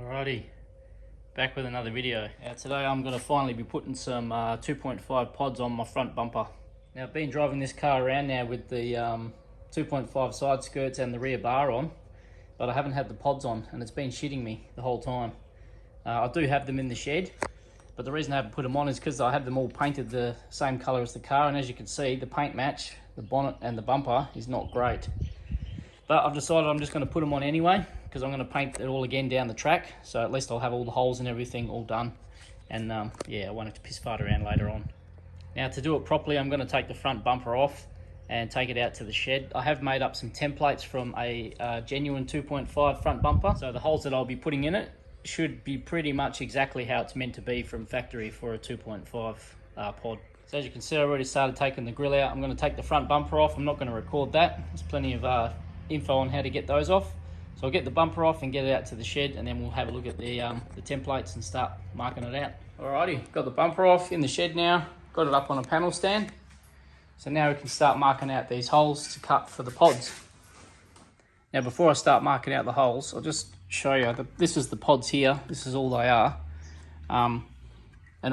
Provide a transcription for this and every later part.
Alrighty, back with another video. Now today I'm going to finally be putting some 2.5 pods on my front bumper. Now I've been driving this car around now with the 2.5 side skirts and the rear bar on, but I haven't had the pods on and it's been shitting me the whole time. I do have them in the shed, but the reason I haven't put them on is because I have them all painted the same colour as the car, and as you can see the paint match, the bonnet and the bumper is not great. But I've decided I'm just going to put them on anyway, because I'm going to paint it all again down the track, so at least I'll have all the holes and everything all done, and yeah, I won't have to piss fart around later on. Now to do it properly, I'm going to take the front bumper off and take it out to the shed. I have made up some templates from a genuine 2.5 front bumper, so the holes that I'll be putting in it should be pretty much exactly how it's meant to be from factory for a 2.5 pod. So as you can see, I already started taking the grill out. I'm going to take the front bumper off. I'm not going to record that. There's plenty of info on how to get those off. So I'll get the bumper off and get it out to the shed, and then we'll have a look at the templates and start marking it out. Alrighty, got the bumper off in the shed now, got it up on a panel stand. So now we can start marking out these holes to cut for the pods. Now before I start marking out the holes, I'll just show you that this is the pods here, this is all they are. And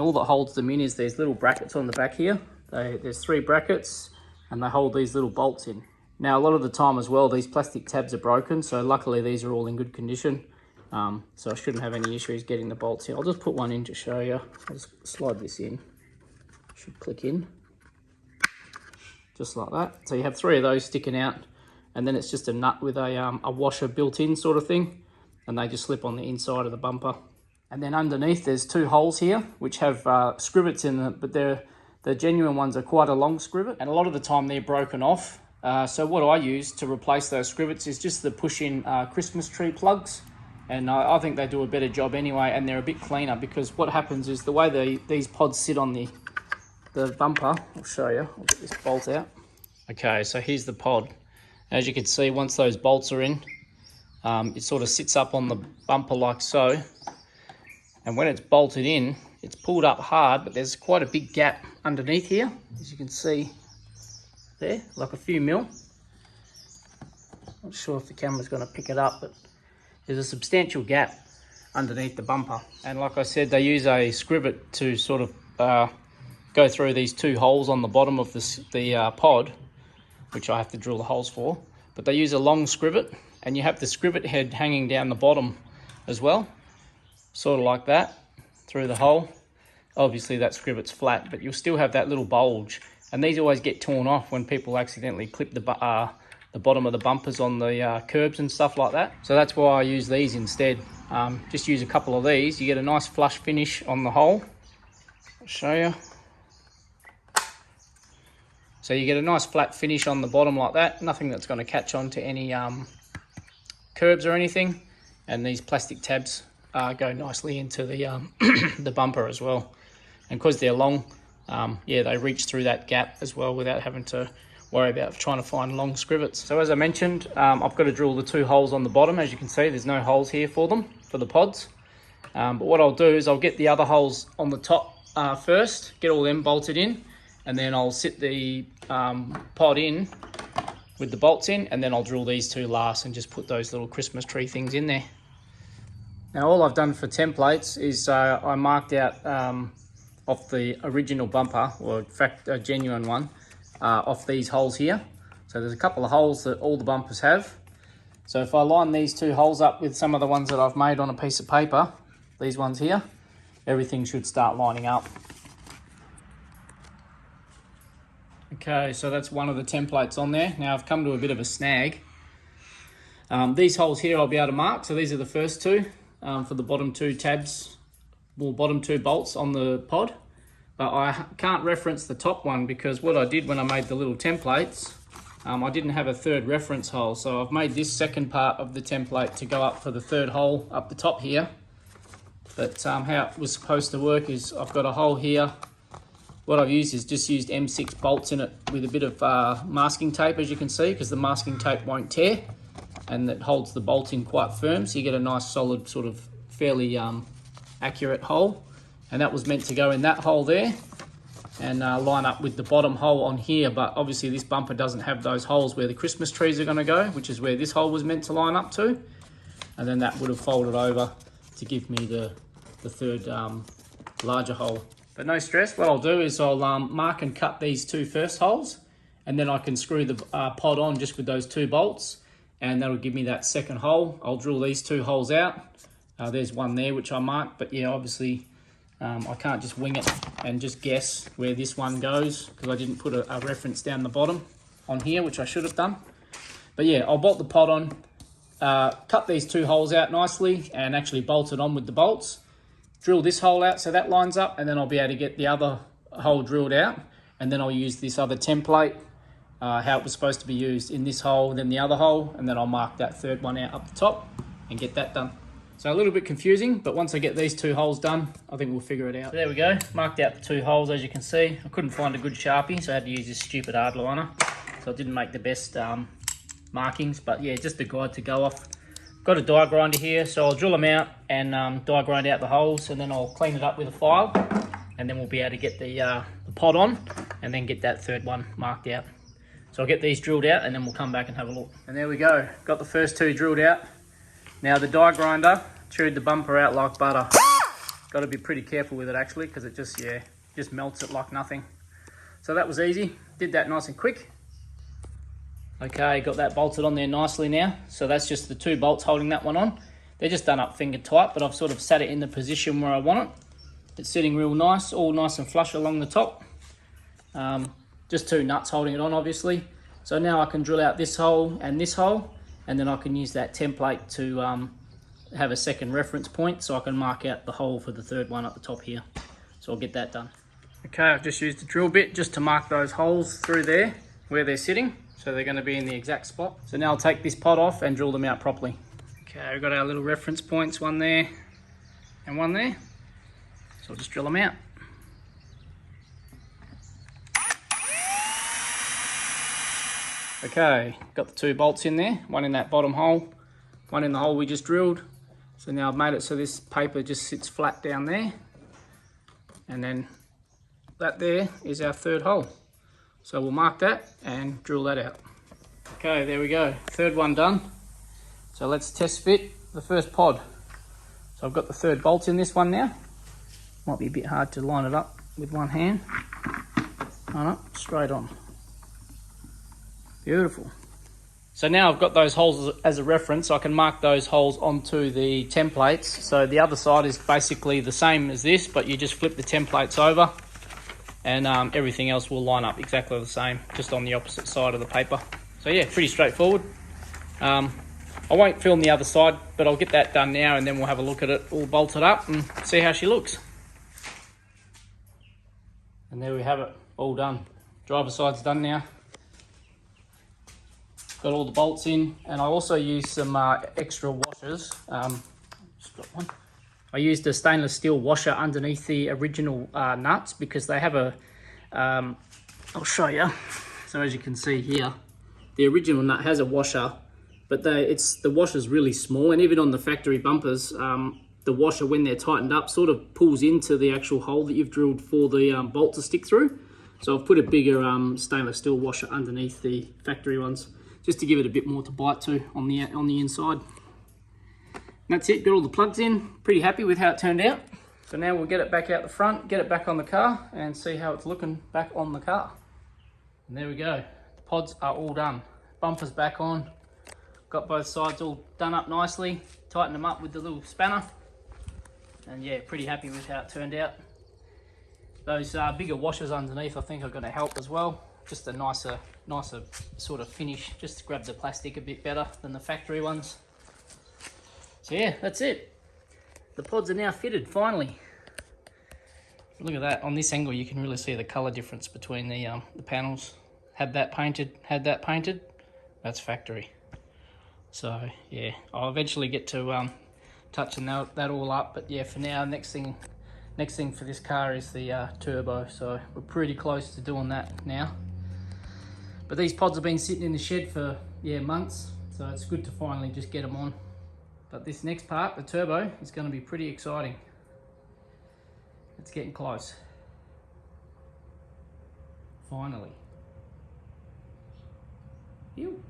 all that holds them in is these little brackets on the back here. There's 3 brackets and they hold these little bolts in. Now a lot of the time as well, these plastic tabs are broken, so luckily these are all in good condition. So I shouldn't have any issues getting the bolts in. I'll just put one in to show you. I'll just slide this in. Should click in. Just like that. So you have 3 of those sticking out, and then it's just a nut with a washer built in sort of thing, and they just slip on the inside of the bumper. And then underneath there's 2 holes here which have scrivets in them, but the genuine ones are quite a long scrivet, and a lot of the time they're broken off. So what I use to replace those scrivets is just the push-in Christmas tree plugs, and I think they do a better job anyway, and they're a bit cleaner, because what happens is the way these pods sit on the bumper, I'll show you, I'll get this bolt out. Okay, so here's the pod. As you can see, once those bolts are in, it sort of sits up on the bumper like so, and when it's bolted in, it's pulled up hard, but there's quite a big gap underneath here, as you can see there, like a few mil. Not sure if the camera's going to pick it up, but there's a substantial gap underneath the bumper. And like I said, they use a scrivet to sort of go through these 2 holes on the bottom of the pod, which I have to drill the holes for. But they use a long scrivet, and you have the scrivet head hanging down the bottom as well, sort of like that, through the hole. Obviously that scrivet's flat, but you'll still have that little bulge. And these always get torn off when people accidentally clip the bottom of the bumpers on the curbs and stuff like that. So that's why I use these instead. Just use a couple of these. You get a nice flush finish on the hole. I'll show you. So you get a nice flat finish on the bottom like that. Nothing that's going to catch on to any curbs or anything. And these plastic tabs go nicely into the, the bumper as well. And because they're long, yeah, they reach through that gap as well without having to worry about trying to find long scrivets. So as I mentioned, I've got to drill the 2 holes on the bottom. As you can see, there's no holes here for them, for the pods. But what I'll do is I'll get the other holes on the top first, get all them bolted in, and then I'll sit the pod in with the bolts in, and then I'll drill these 2 last and just put those little Christmas tree things in there. Now all I've done for templates is I marked out off the original bumper, or in fact a genuine one, off these holes here. So there's a couple of holes that all the bumpers have. So if I line these 2 holes up with some of the ones that I've made on a piece of paper, these ones here, everything should start lining up. Okay, so that's one of the templates on there. Now I've come to a bit of a snag. These holes here I'll be able to mark, so these are the first 2 for the bottom 2 tabs, or bottom 2 bolts on the pod, but I can't reference the top one, because what I did when I made the little templates, I didn't have a 3rd reference hole, so I've made this second part of the template to go up for the 3rd hole up the top here. But how it was supposed to work is I've got a hole here. What I've used is just used M6 bolts in it with a bit of masking tape, as you can see, because the masking tape won't tear, and it holds the bolt in quite firm, so you get a nice solid sort of fairly accurate hole. And that was meant to go in that hole there and line up with the bottom hole on here, but obviously this bumper doesn't have those holes where the Christmas trees are going to go, which is where this hole was meant to line up to. And then that would have folded over to give me the third larger hole. But no stress, what I'll do is I'll mark and cut these two first holes, and then I can screw the pod on just with those 2 bolts, and that'll give me that second hole. I'll drill these 2 holes out. There's one there which I marked, but yeah, obviously I can't just wing it and just guess where this one goes, because I didn't put a reference down the bottom on here, which I should have done. But yeah, I'll bolt the pod on, cut these 2 holes out nicely, and actually bolt it on with the bolts. Drill this hole out so that lines up, and then I'll be able to get the other hole drilled out, and then I'll use this other template, how it was supposed to be used in this hole, then the other hole, and then I'll mark that third one out up the top and get that done. So a little bit confusing, but once I get these 2 holes done, I think we'll figure it out. So there we go, marked out the 2 holes as you can see. I couldn't find a good Sharpie, so I had to use this stupid hard liner. So it didn't make the best markings, but yeah, just a guide to go off. Got a die grinder here, so I'll drill them out and die grind out the holes, and then I'll clean it up with a file, and then we'll be able to get the pod on and then get that third one marked out. So I'll get these drilled out and then we'll come back and have a look. And there we go, got the first 2 drilled out. Now the die grinder chewed the bumper out like butter. Got to be pretty careful with it actually, because it just melts it like nothing. So that was easy, did that nice and quick. Okay, got that bolted on there nicely now. So that's just the 2 bolts holding that one on. They're just done up finger tight, but I've sort of sat it in the position where I want it. It's sitting real nice, all nice and flush along the top. Just 2 nuts holding it on, obviously. So now I can drill out this hole, and then I can use that template to have a second reference point, so I can mark out the hole for the third one at the top here. So I'll get that done. Okay, I've just used the drill bit just to mark those holes through there, where they're sitting. So they're going to be in the exact spot. So now I'll take this pod off and drill them out properly. Okay, we've got our little reference points, one there and one there. So I'll just drill them out. Okay, got the 2 bolts in there, one in that bottom hole, one in the hole we just drilled. So now I've made it so this paper just sits flat down there. And then that there is our third hole. So we'll mark that and drill that out. Okay, there we go, third one done. So let's test fit the first pod. So I've got the 3rd bolt in this one now. Might be a bit hard to line it up with one hand. Line up, straight on. Beautiful. So now I've got those holes as a reference. I can mark those holes onto the templates. So the other side is basically the same as this, but you just flip the templates over, and everything else will line up exactly the same, just on the opposite side of the paper. So yeah, pretty straightforward. I won't film the other side, but I'll get that done now, and then we'll have a look at it all bolted up and see how she looks. And there we have it, all done. Driver side's done now. Got all the bolts in, and I also used some extra washers. Just got one. I used a stainless steel washer underneath the original nuts, because they have a, I'll show you. So as you can see here, the original nut has a washer, but the washer's really small, and even on the factory bumpers, the washer, when they're tightened up, sort of pulls into the actual hole that you've drilled for the bolt to stick through. So I've put a bigger stainless steel washer underneath the factory ones, just to give it a bit more to bite to on the inside. That's it, got all the plugs in, pretty happy with how it turned out. So now we'll get it back out the front, get it back on the car, and see how it's looking back on the car. And there we go, the pods are all done. Bumper's back on, got both sides all done up nicely, tightened them up with the little spanner. And yeah, pretty happy with how it turned out. Those bigger washers underneath I think are gonna help as well. Just a nicer sort of finish, just to grab the plastic a bit better than the factory ones. So yeah, that's it. The pods are now fitted, finally. Look at that, on this angle you can really see the colour difference between the panels. Had that painted, that's factory. So yeah, I'll eventually get to touching that all up, but yeah, for now, next thing for this car is the turbo, so we're pretty close to doing that now. But these pods have been sitting in the shed for months, so it's good to finally just get them on. But this next part, the turbo, is going to be pretty exciting. It's getting close. Finally. Ew.